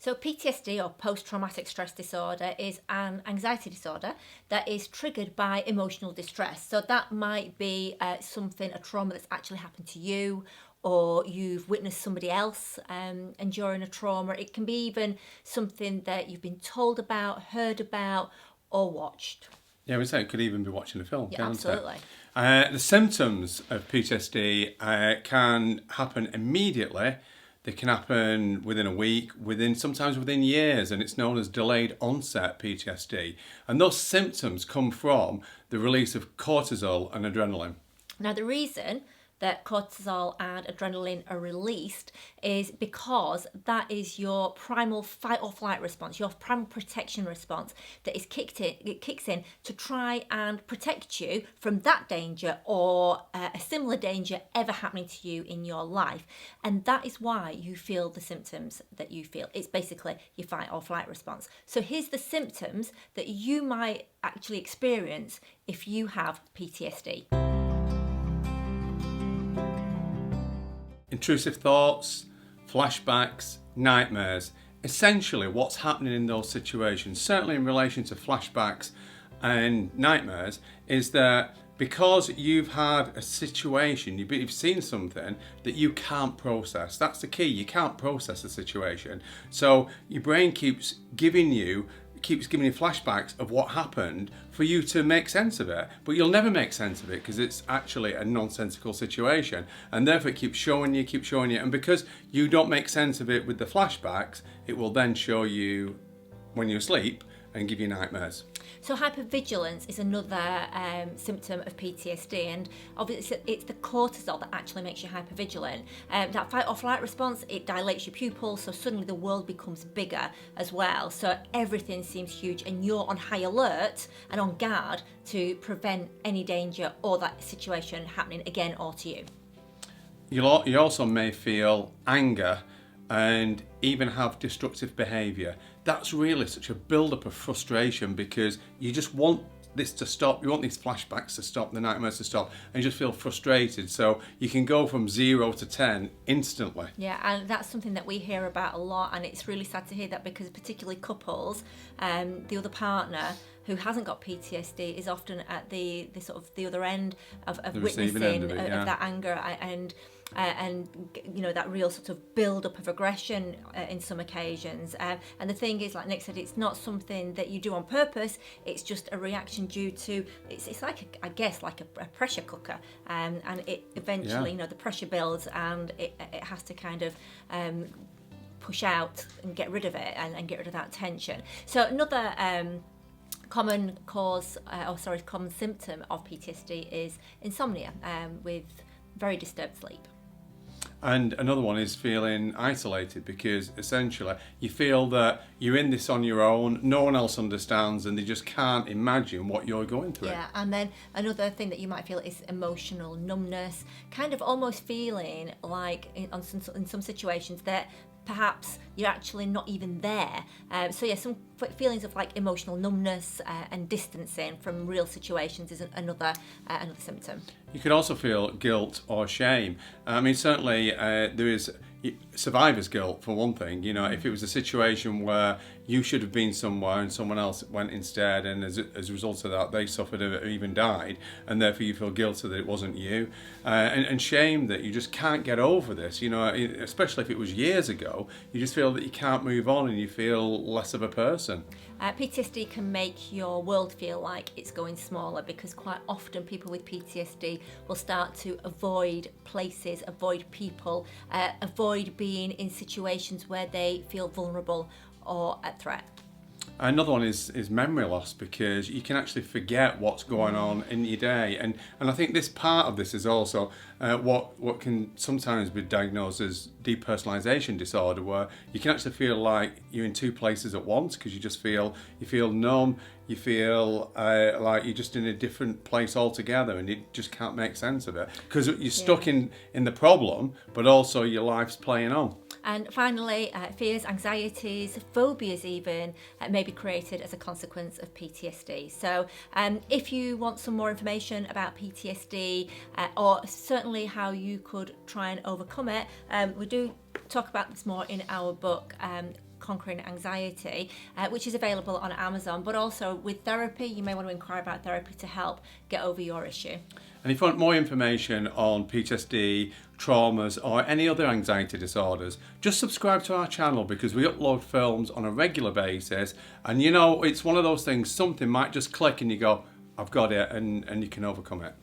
So PTSD, or post-traumatic stress disorder, is an anxiety disorder that is triggered by emotional distress. So that might be a trauma that's actually happened to you, or you've witnessed somebody else enduring a trauma. It can be even something that you've been told about, heard about, or watched. Yeah, we say it could even be watching a film, Yeah, can't absolutely. it? The symptoms of PTSD can happen immediately. They can happen within a week, sometimes within years, and it's known as delayed onset PTSD. And those symptoms come from the release of cortisol and adrenaline. Now, the reason that cortisol and adrenaline are released is because that is your primal fight or flight response, your primal protection response that is kicked in. It kicks in to try and protect you from that danger or a similar danger ever happening to you in your life. And that is why you feel the symptoms that you feel. It's basically your fight or flight response. So here's the symptoms that you might actually experience if you have PTSD. Intrusive thoughts, flashbacks, nightmares. Essentially, what's happening in those situations, certainly in relation to flashbacks and nightmares, is that because you've had a situation, you've seen something that you can't process. That's the key. You can't process the situation. So your brain keeps giving you flashbacks of what happened for you to make sense of it, but you'll never make sense of it because it's actually a nonsensical situation, and therefore it keeps showing you, and because you don't make sense of it with the flashbacks, it will then show you when you're asleep and give you nightmares. So hypervigilance is another symptom of PTSD, and obviously it's the cortisol that actually makes you hypervigilant. That fight or flight response, it dilates your pupils, so suddenly the world becomes bigger as well. So everything seems huge, and you're on high alert and on guard to prevent any danger or that situation happening again or to you. You also may feel anger and even have destructive behaviour. That's really such a build-up of frustration because you just want this to stop. You want these flashbacks to stop, the nightmares to stop, and you just feel frustrated. So you can go from 0 to 10 instantly. Yeah, and that's something that we hear about a lot, and it's really sad to hear that because particularly couples, the other partner who hasn't got PTSD is often at the other end of witnessing end of it, yeah. of that anger and you know, that real sort of build up of aggression in some occasions. And the thing is, like Nick said, it's not something that you do on purpose. It's just a reaction due to it's like I guess like a pressure cooker, and it eventually, you know, the pressure builds and it has to kind of push out and get rid of it and get rid of that tension. So another common symptom of PTSD is insomnia, with very disturbed sleep. And another one is feeling isolated because essentially you feel that you're in this on your own, no one else understands, and they just can't imagine what you're going through. Yeah, and then another thing that you might feel is emotional numbness, kind of almost feeling like in some situations that perhaps you're actually not even there. So yeah, some feelings of like emotional numbness and distancing from real situations is another symptom. You could also feel guilt or shame. I mean, certainly there is survivor's guilt for one thing. You know, if it was a situation where you should have been somewhere and someone else went instead, and as a result of that they suffered or even died, and therefore you feel guilty that it wasn't you, and shame that you just can't get over this. You know, especially if it was years ago, you just feel that you can't move on and you feel less of a person. PTSD can make your world feel like it's going smaller because quite often people with PTSD will start to avoid places, avoid people, avoid being in situations where they feel vulnerable or at threat. Another one is memory loss, because you can actually forget what's going on in your day, and I think this part of this is also what can sometimes be diagnosed as depersonalization disorder, where you can actually feel like you're in two places at once because you feel numb, you feel like you're just in a different place altogether, and you just can't make sense of it because you're stuck in the problem, but also your life's playing on. And finally, fears, anxieties, phobias even may be created as a consequence of PTSD. So if you want some more information about PTSD or certainly how you could try and overcome it, we do talk about this more in our book, Conquering Anxiety, which is available on Amazon. But also with therapy, you may want to inquire about therapy to help get over your issue. And if you want more information on PTSD, traumas, or any other anxiety disorders, just subscribe to our channel, because we upload films on a regular basis. And you know, it's one of those things, something might just click and you go, I've got it, and you can overcome it.